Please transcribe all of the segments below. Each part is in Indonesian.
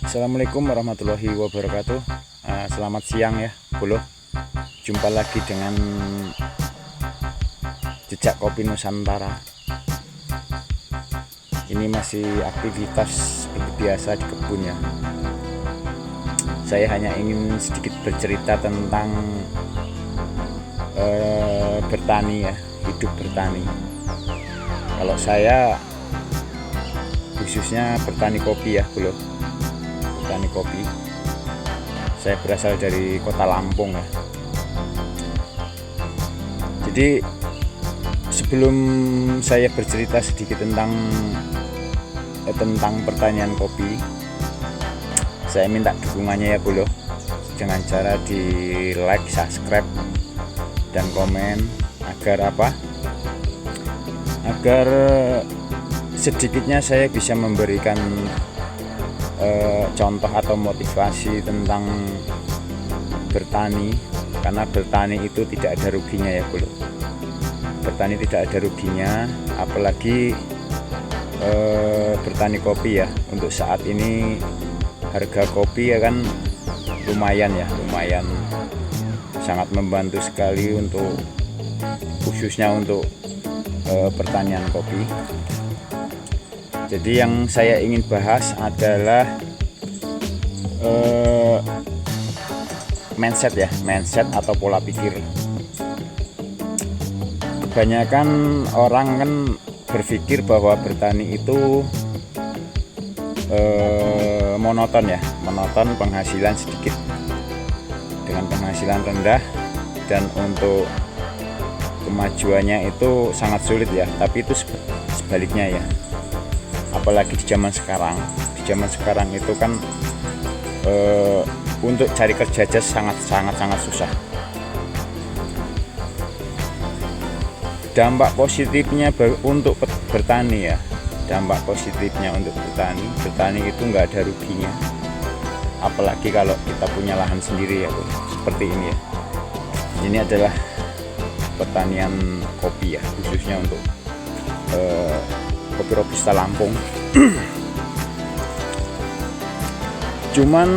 Assalamualaikum warahmatullahi wabarakatuh. Selamat siang ya, Bolo. Jumpa lagi dengan Jejak Kopi Nusantara. Ini masih aktivitas seperti biasa di kebun ya. Saya hanya ingin sedikit bercerita tentang bertani ya, hidup bertani. Kalau saya khususnya bertani kopi ya, Bolo. Petani kopi. Saya berasal dari kota Lampung ya. Jadi sebelum saya bercerita sedikit tentang pertanian kopi, saya minta dukungannya ya, Bolo, dengan cara di like, subscribe, dan komen agar agar sedikitnya saya bisa memberikan contoh atau motivasi tentang bertani, karena bertani itu tidak ada ruginya ya, Bro. Bertani tidak ada ruginya, apalagi bertani kopi ya. Untuk saat ini harga kopi ya kan lumayan sangat membantu sekali untuk khususnya untuk pertanian kopi. Jadi yang saya ingin bahas adalah mindset atau pola pikir. Kebanyakan orang kan berpikir bahwa bertani itu monoton, penghasilan sedikit dengan penghasilan rendah, dan untuk kemajuannya itu sangat sulit ya. Tapi itu sebaliknya ya. Apalagi di zaman sekarang itu kan untuk cari kerja aja sangat susah. Dampak positifnya untuk bertani ya, bertani itu nggak ada ruginya, apalagi kalau kita punya lahan sendiri ya, Bro. Seperti ini ya, ini adalah pertanian kopi ya, khususnya untuk kopi Robusta Lampung. Cuman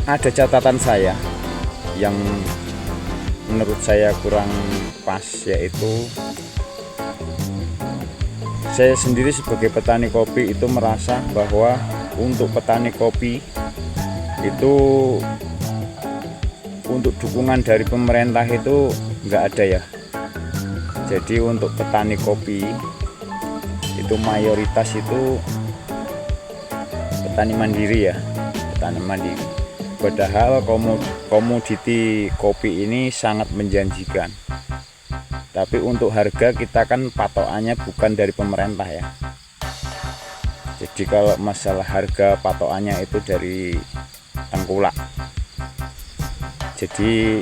ada catatan saya yang menurut saya kurang pas, yaitu saya sendiri sebagai petani kopi itu merasa bahwa untuk petani kopi itu untuk dukungan dari pemerintah itu nggak ada ya. Jadi untuk petani kopi itu mayoritas itu petani mandiri ya, padahal komoditi kopi ini sangat menjanjikan, tapi untuk harga kita kan patokannya bukan dari pemerintah ya. Jadi kalau masalah harga patokannya itu dari tengkulak, jadi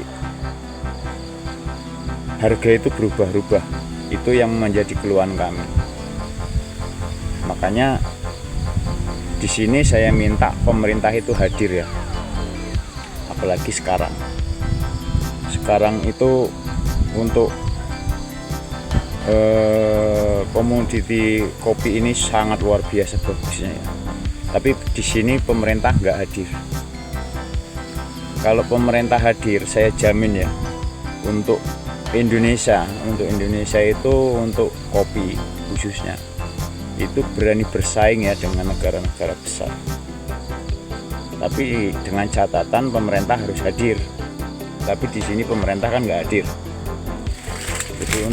harga itu berubah-ubah. Itu yang menjadi keluhan kami. Makanya di sini saya minta pemerintah itu hadir ya, apalagi sekarang itu untuk komoditi kopi ini sangat luar biasa bagusnya ya. Tapi di sini pemerintah nggak hadir. Kalau pemerintah hadir, saya jamin ya, untuk Indonesia itu, untuk kopi khususnya, itu berani bersaing ya dengan negara-negara besar. Tapi dengan catatan pemerintah harus hadir. Tapi di sini pemerintah kan nggak hadir. Jadi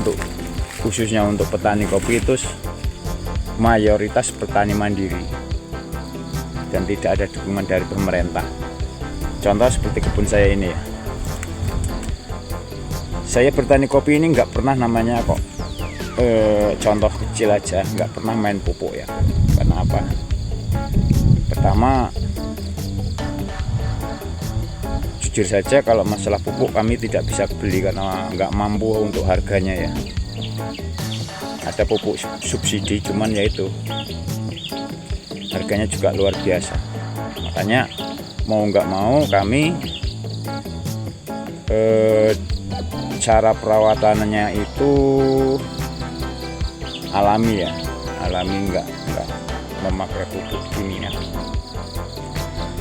khususnya untuk petani kopi itu mayoritas petani mandiri dan tidak ada dukungan dari pemerintah. Contoh seperti kebun saya ini ya. Saya bertani kopi ini nggak pernah namanya kok. Contoh kecil aja, nggak pernah main pupuk ya. Karena apa? Pertama, jujur saja kalau masalah pupuk kami tidak bisa beli karena nggak mampu untuk harganya ya. Ada pupuk subsidi, cuman ya itu harganya juga luar biasa. Makanya mau nggak mau kami cara perawatannya itu alami ya, nggak memakai pupuk kimia.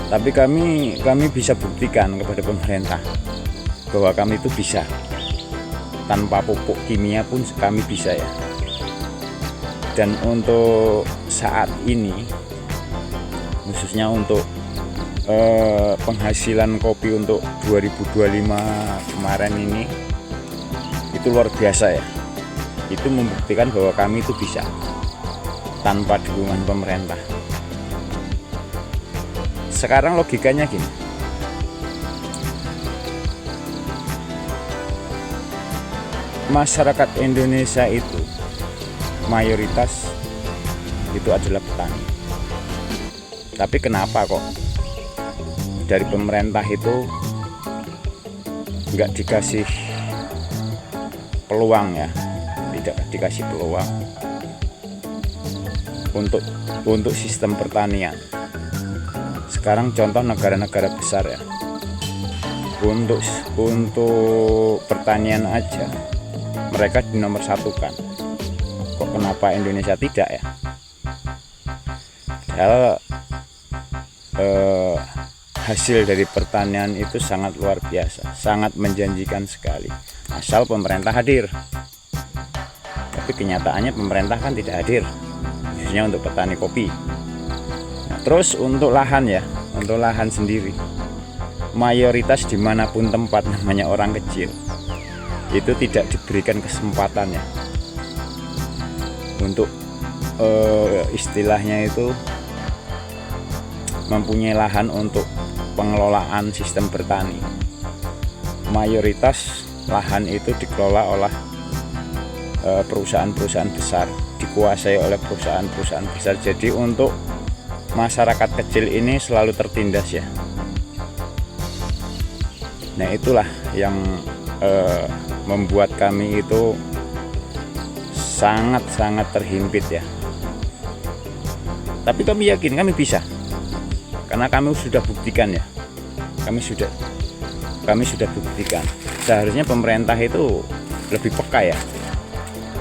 Tapi kami bisa buktikan kepada pemerintah bahwa kami itu bisa. Tanpa pupuk kimia pun kami bisa ya. Dan untuk saat ini, khususnya untuk penghasilan kopi untuk 2025 kemarin ini, itu luar biasa ya. Itu membuktikan bahwa kami itu bisa tanpa dukungan pemerintah. Sekarang logikanya gini, masyarakat Indonesia itu mayoritas itu adalah petani. Tapi kenapa kok dari pemerintah itu nggak dikasih peluang ya, tidak dikasih peluang untuk sistem pertanian. Sekarang contoh negara-negara besar ya, untuk pertanian aja mereka dinomorsatukan. Kok kenapa Indonesia tidak ya? Padahal hasil dari pertanian itu sangat luar biasa, sangat menjanjikan sekali, asal pemerintah hadir. Tapi kenyataannya pemerintah kan tidak hadir, khususnya untuk petani kopi. Nah, terus untuk lahan ya, untuk lahan sendiri, mayoritas dimanapun tempat namanya orang kecil itu tidak diberikan kesempatannya untuk istilahnya itu mempunyai lahan untuk pengelolaan sistem bertani. Mayoritas lahan itu dikelola oleh perusahaan-perusahaan besar, dikuasai oleh perusahaan-perusahaan besar. Jadi untuk masyarakat kecil ini selalu tertindas ya. Nah itulah yang membuat kami itu sangat-sangat terhimpit ya. Tapi kami yakin kami bisa, karena kami sudah buktikan ya. Kami sudah buktikan. Seharusnya pemerintah itu lebih peka ya.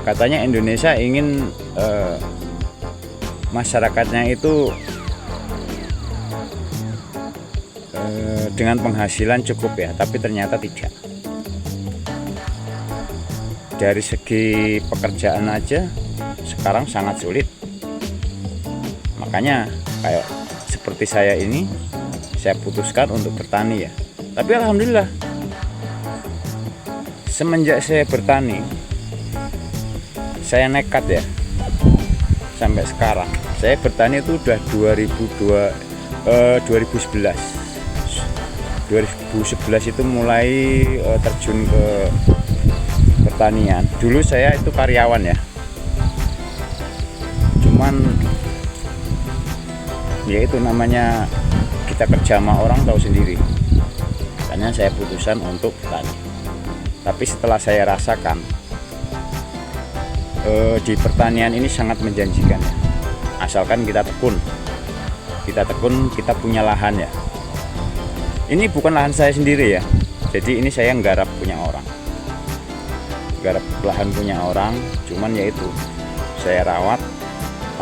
Katanya Indonesia ingin masyarakatnya itu dengan penghasilan cukup ya, tapi ternyata tidak. Dari segi pekerjaan aja sekarang sangat sulit. Makanya kayak seperti saya ini, saya putuskan untuk bertani ya. Tapi alhamdulillah semenjak saya bertani, saya nekat ya sampai sekarang. Saya bertani itu udah 2011 itu mulai terjun ke pertanian. Dulu saya itu karyawan ya, cuman ya itu namanya kita kerja sama orang tahu sendiri. Makanya saya putuskan untuk bertani. Tapi setelah saya rasakan di pertanian ini sangat menjanjikan ya. Asalkan kita tekun, kita punya lahan ya. Ini bukan lahan saya sendiri ya, jadi ini saya nggarap punya orang, garap lahan punya orang. Cuman yaitu saya rawat,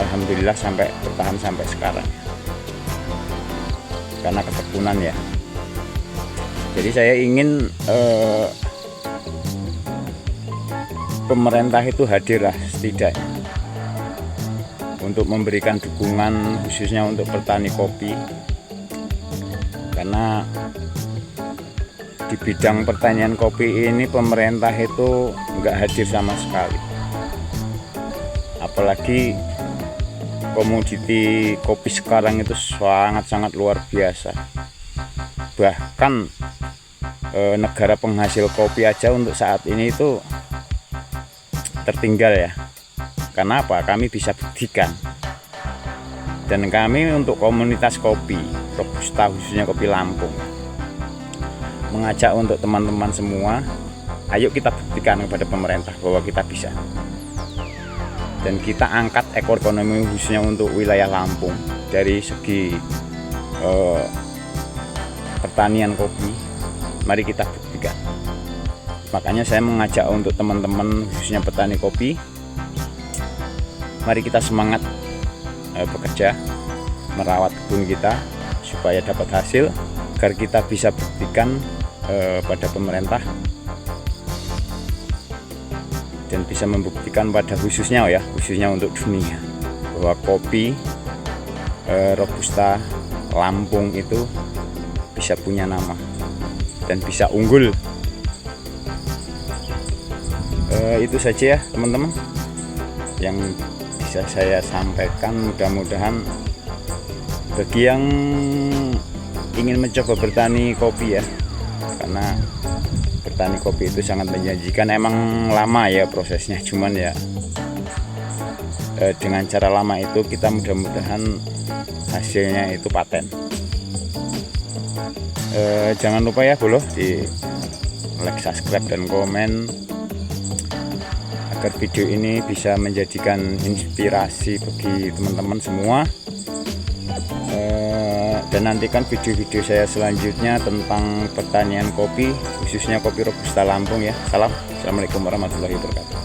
alhamdulillah sampai bertahan sampai sekarang karena ketekunan ya. Jadi saya ingin pemerintah itu hadir lah setidaknya untuk memberikan dukungan khususnya untuk petani kopi, karena di bidang pertanian kopi ini pemerintah itu nggak hadir sama sekali. Apalagi komoditi kopi sekarang itu sangat-sangat luar biasa. Bahkan negara penghasil kopi aja untuk saat ini itu tertinggal ya. Karena apa? Kami bisa buktikan. Dan kami untuk komunitas kopi Robusta, khususnya kopi Lampung, mengajak untuk teman-teman semua, ayo kita buktikan kepada pemerintah bahwa kita bisa. Dan kita angkat ekonomi khususnya untuk wilayah Lampung dari segi pertanian kopi. Mari kita buktikan. Makanya saya mengajak untuk teman-teman khususnya petani kopi, mari kita semangat bekerja, merawat kebun kita supaya dapat hasil, agar kita bisa buktikan pada pemerintah dan bisa membuktikan pada khususnya untuk dunia bahwa kopi Robusta Lampung itu bisa punya nama dan bisa unggul. Itu saja ya teman-teman yang bisa saya sampaikan. Mudah-mudahan bagi yang ingin mencoba bertani kopi ya, karena bertani kopi itu sangat menjanjikan. Emang lama ya prosesnya, cuman ya dengan cara lama itu kita mudah-mudahan hasilnya itu paten. Jangan lupa ya bolo di like, subscribe dan komen agar video ini bisa menjadikan inspirasi bagi teman-teman semua. Dan nantikan video-video saya selanjutnya tentang pertanian kopi, khususnya kopi Robusta Lampung ya. Assalamualaikum warahmatullahi wabarakatuh.